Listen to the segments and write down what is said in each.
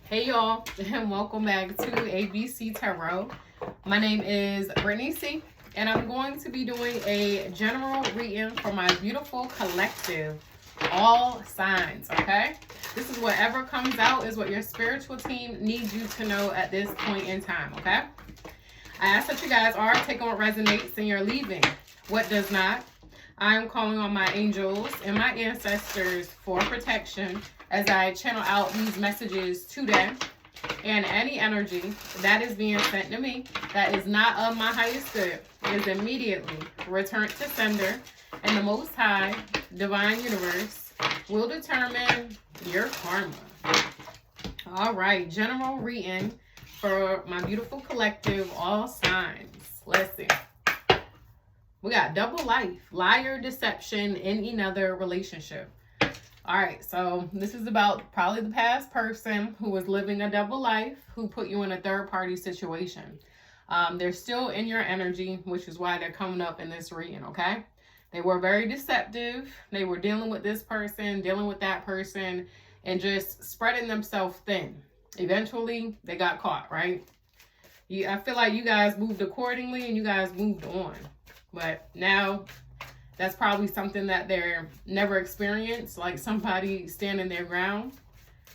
Hey y'all, and welcome back to ABC Tarot. My name is Brittany C, and I'm going to be doing a general reading for my beautiful collective, all signs, okay? This is whatever comes out is what your spiritual team needs you to know at this point in time, okay? I ask that you guys are taking what resonates and you're leaving what does not. I'm calling on my angels and my ancestors for protection as I channel out these messages today. And any energy that is being sent to me that is not of my highest good is immediately returned to sender. And the Most High, Divine Universe, will determine your karma. All right, general reading for my beautiful collective, all signs. Let's see. We got double life, liar, deception in another relationship. All right, so this is about probably the past person who was living a double life, who put you in a third-party situation. They're still in your energy, which is why they're coming up in this reading, okay? They were very deceptive. They were dealing with this person, dealing with that person, and just spreading themselves thin. Eventually, they got caught, right? I feel like you guys moved accordingly and you guys moved on. But now that's probably something that they're never experienced, like somebody standing their ground,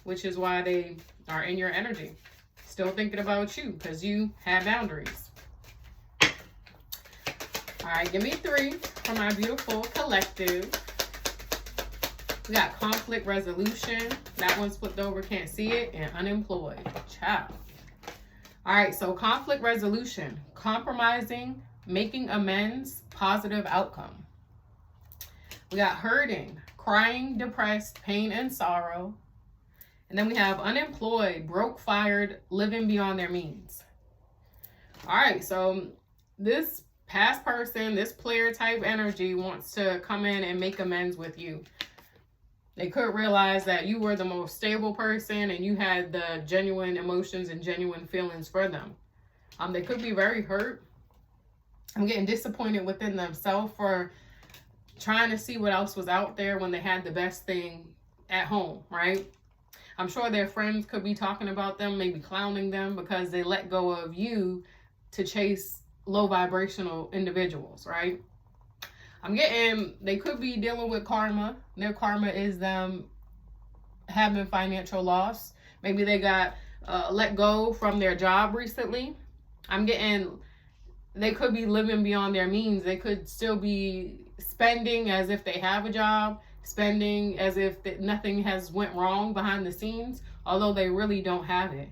which is why they are in your energy, still thinking about you because you have boundaries. All right, give me 3 for my beautiful collective. We got conflict resolution. That one's flipped over, can't see it, and unemployed. Ciao. All right, so conflict resolution, compromising, making amends, positive outcome. We got hurting, crying, depressed, pain, and sorrow. And then we have unemployed, broke, fired, living beyond their means. All right, so this past person, this player type energy wants to come in and make amends with you. They could realize that you were the most stable person and you had the genuine emotions and genuine feelings for them. They could be very hurt. I'm getting disappointed within themselves for trying to see what else was out there when they had the best thing at home, right? I'm sure their friends could be talking about them, maybe clowning them because they let go of you to chase low vibrational individuals, right? I'm getting, they could be dealing with karma. Their karma is them having financial loss. Maybe they got let go from their job recently. I'm getting, they could be living beyond their means. They could still be spending as if they have a job, spending as if nothing has went wrong behind the scenes, although they really don't have it.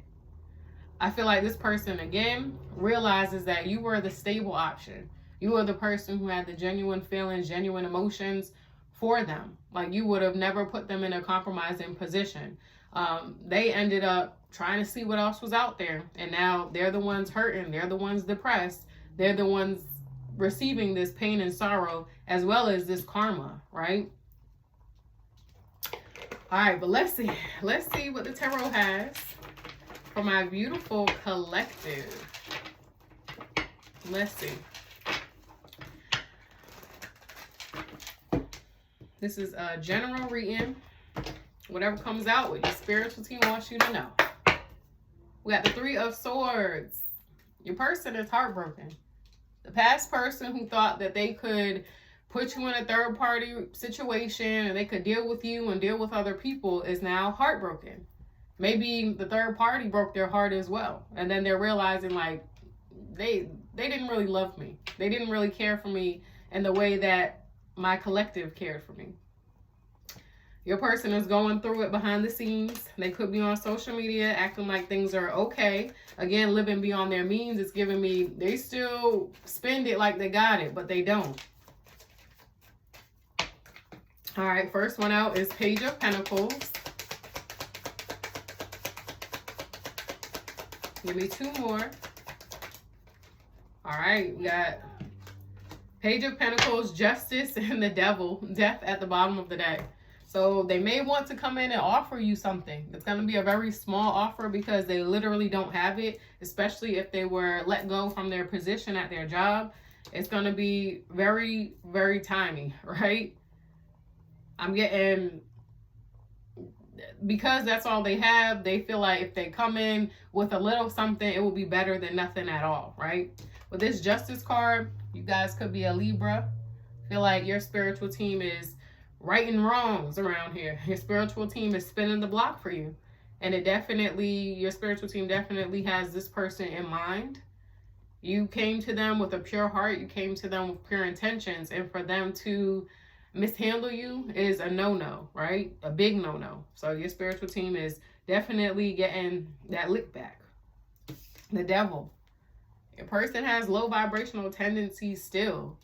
I feel like this person, again, realizes that you were the stable option. You were the person who had the genuine feelings, genuine emotions for them. Like you would have never put them in a compromising position. They ended up trying to see what else was out there. And now they're the ones hurting. They're the ones depressed. They're the ones receiving this pain and sorrow as well as this karma, right? All right, but let's see what the tarot has for my beautiful collective. Let's see. This is a general reading. Whatever comes out, what your spiritual team wants you to know. We got the 3 of Swords. Your person is heartbroken. The past person who thought that they could put you in a third-party situation and they could deal with you and deal with other people is now heartbroken. Maybe the third party broke their heart as well. And then they're realizing like they didn't really love me. They didn't really care for me in the way that my collective cared for me. Your person is going through it behind the scenes. They could be on social media acting like things are okay. Again, living beyond their means. It's giving me, they still spend it like they got it, but they don't. All right, first one out is Page of Pentacles. Give me 2 more. All right, we got Page of Pentacles, Justice, and the Devil, Death at the bottom of the deck. So they may want to come in and offer you something. It's going to be a very small offer because they literally don't have it, especially if they were let go from their position at their job. It's going to be very, very tiny, right? I'm getting because that's all they have, they feel like if they come in with a little something, it will be better than nothing at all, right? With this Justice card, you guys could be a Libra. Feel like your spiritual team is righting wrongs around here. Your spiritual team is spinning the block for you. And it definitely, your spiritual team definitely has this person in mind. You came to them with a pure heart. You came to them with pure intentions. And for them to mishandle you is a no-no, right? A big no-no. So your spiritual team is definitely getting that lick back. The Devil. Your person has low vibrational tendencies still.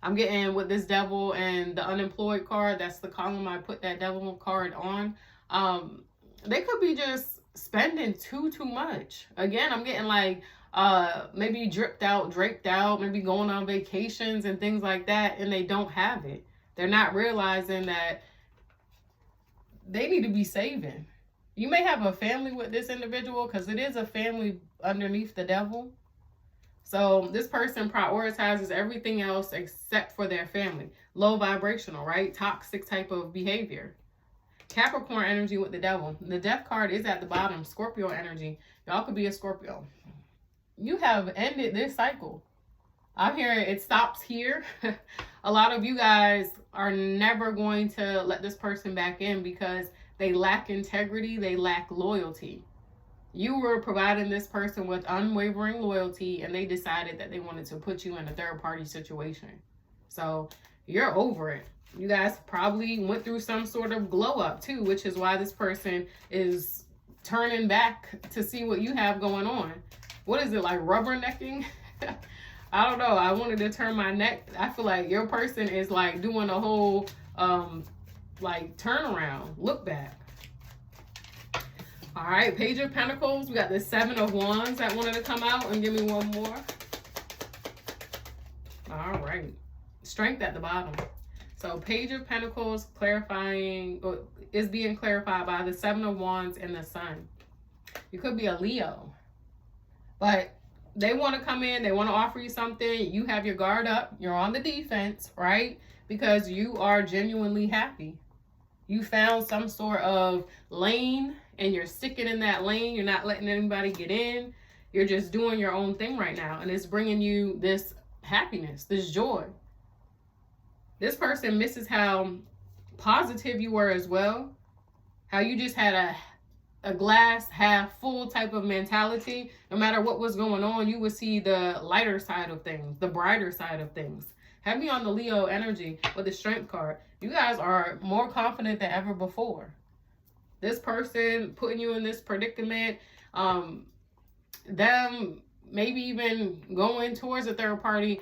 I'm getting with this Devil and the unemployed card. That's the column I put that Devil card on. They could be just spending too much. Again, I'm getting like maybe draped out, maybe going on vacations and things like that, and they don't have it. They're not realizing that they need to be saving. You may have a family with this individual because it is a family underneath the Devil. So this person prioritizes everything else except for their family. Low vibrational, right? Toxic type of behavior. Capricorn energy with the Devil. The Death card is at the bottom. Scorpio energy. Y'all could be a Scorpio. You have ended this cycle. I'm hearing it stops here. A lot of you guys are never going to let this person back in because they lack integrity. They lack loyalty. You were providing this person with unwavering loyalty, and they decided that they wanted to put you in a third-party situation. So you're over it. You guys probably went through some sort of glow up too, which is why this person is turning back to see what you have going on. What is it, like rubbernecking? I don't know. I wanted to turn my neck. I feel like your person is like doing a whole like turnaround, look back. All right, Page of Pentacles. We got the Seven of Wands that wanted to come out, and give me one more. All right, Strength at the bottom. So Page of Pentacles clarifying, or is being clarified by the Seven of Wands and the Sun. You could be a Leo, but they want to come in, they want to offer you something. You have your guard up, you're on the defense, right? Because you are genuinely happy. You found some sort of lane and you're sticking in that lane. You're not letting anybody get in. You're just doing your own thing right now. And it's bringing you this happiness, this joy. This person misses how positive you were as well. How you just had a glass half full type of mentality. No matter what was going on, you would see the lighter side of things, the brighter side of things. Heavy on the Leo energy with the Strength card. You guys are more confident than ever before. This person putting you in this predicament, them maybe even going towards a third party,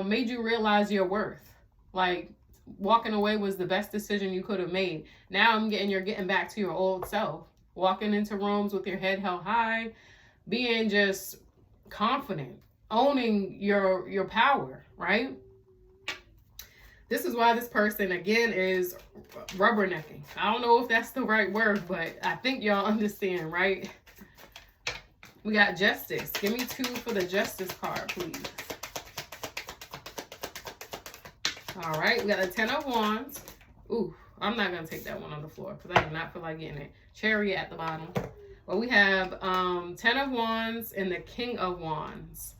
made you realize your worth. Like walking away was the best decision you could have made. Now you're getting back to your old self. Walking into rooms with your head held high, being just confident, owning your power, right? This is why this person, again, is rubbernecking. I don't know if that's the right word, but I think y'all understand, right? We got Justice. Give me 2 for the Justice card, please. All right, we got the 10 of Wands. Ooh, I'm not going to take that one on the floor because I do not feel like getting it. Chariot at the bottom. Well, we have 10 of Wands and the King of Wands,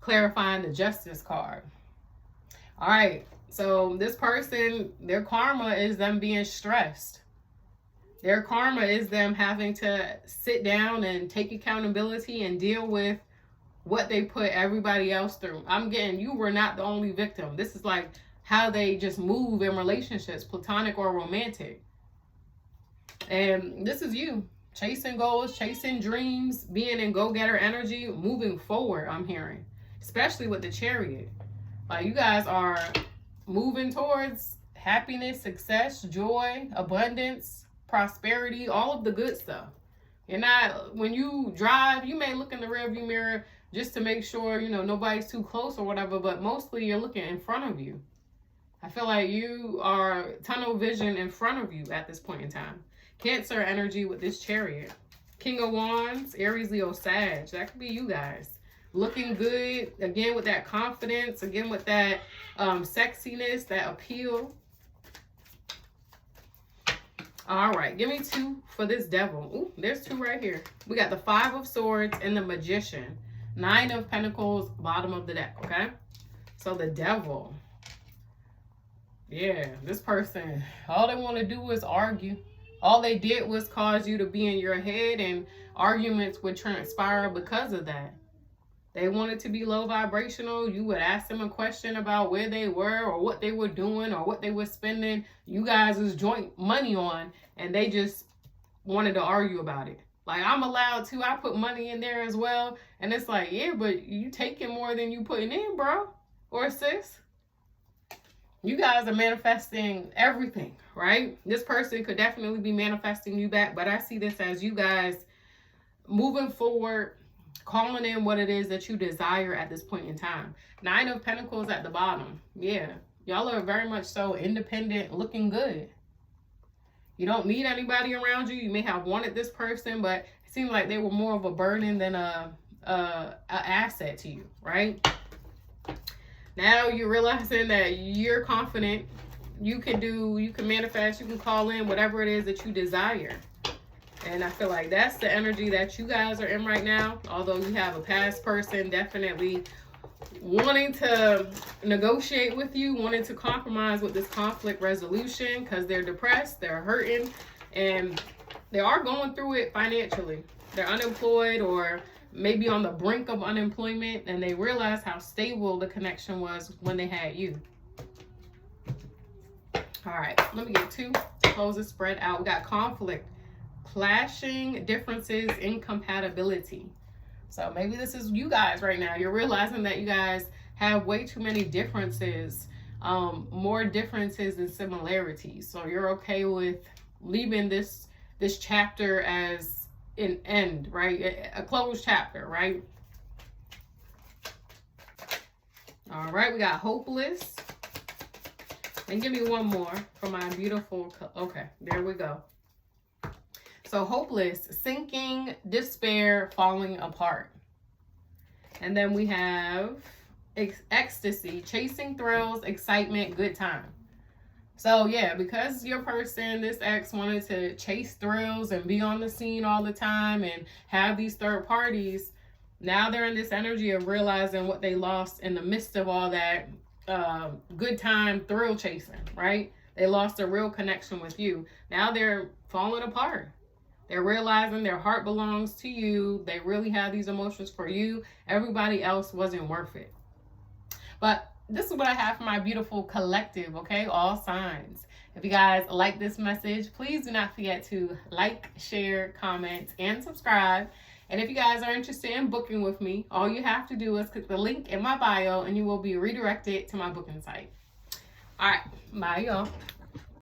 clarifying the Justice card. All right, so this person, their karma is them being stressed. Their karma is them having to sit down and take accountability and deal with what they put everybody else through. I'm getting, you were not the only victim. This is like how they just move in relationships, platonic or romantic. And this is you, chasing goals, chasing dreams, being in go-getter energy, moving forward, I'm hearing. Especially with the Chariot. Like you guys are moving towards happiness, success, joy, abundance, prosperity, all of the good stuff. You're not, when you drive, you may look in the rearview mirror just to make sure, you know, nobody's too close or whatever, but mostly you're looking in front of you. I feel like you are tunnel vision in front of you at this point in time. Cancer energy with this Chariot. King of Wands, Aries, Leo, Sag. That could be you guys. Looking good, again with that confidence, again with that sexiness, that appeal. All right, give me 2 for this devil. Ooh, there's 2 right here. We got the 5 of Swords and the Magician. 9 of Pentacles, bottom of the deck, okay? So the devil. Yeah, this person, all they want to do is argue. All they did was cause you to be in your head, and arguments would transpire because of that. They wanted to be low vibrational. You would ask them a question about where they were or what they were doing or what they were spending you guys' joint money on, and they just wanted to argue about it. Like, I'm allowed to. I put money in there as well. And it's like, yeah, but you taking more than you putting in, bro or sis. You guys are manifesting everything, right? This person could definitely be manifesting you back, but I see this as you guys moving forward, calling in what it is that you desire at this point in time. 9 of Pentacles at the bottom. Yeah, y'all are very much so independent, looking good. You don't need anybody around you. You may have wanted this person, but it seemed like they were more of a burden than a asset to you, right? Now you're realizing that you're confident. You can manifest, you can call in whatever it is that you desire. And I feel like that's the energy that you guys are in right now. Although you have a past person definitely wanting to negotiate with you, wanting to compromise with this conflict resolution because they're depressed, they're hurting, and they are going through it financially. They're unemployed or maybe on the brink of unemployment, and they realize how stable the connection was when they had you. All right, let me get 2 to close the spread out. We got conflict, clashing, differences, incompatibility. So maybe this is you guys right now. You're realizing that you guys have way too many differences, more differences than similarities. So you're okay with leaving this chapter as an end, right? A closed chapter, right? All right, we got hopeless. And give me 1 more for my beautiful, okay, there we go. So hopeless, sinking, despair, falling apart. And then we have ecstasy, chasing thrills, excitement, good time. So yeah, because your person, this ex, wanted to chase thrills and be on the scene all the time and have these third parties, now they're in this energy of realizing what they lost in the midst of all that good time thrill chasing, right? They lost a real connection with you. Now they're falling apart. They're realizing their heart belongs to you. They really have these emotions for you. Everybody else wasn't worth it. But this is what I have for my beautiful collective, okay? All signs. If you guys like this message, please do not forget to like, share, comment, and subscribe. And if you guys are interested in booking with me, all you have to do is click the link in my bio and you will be redirected to my booking site. All right, bye y'all.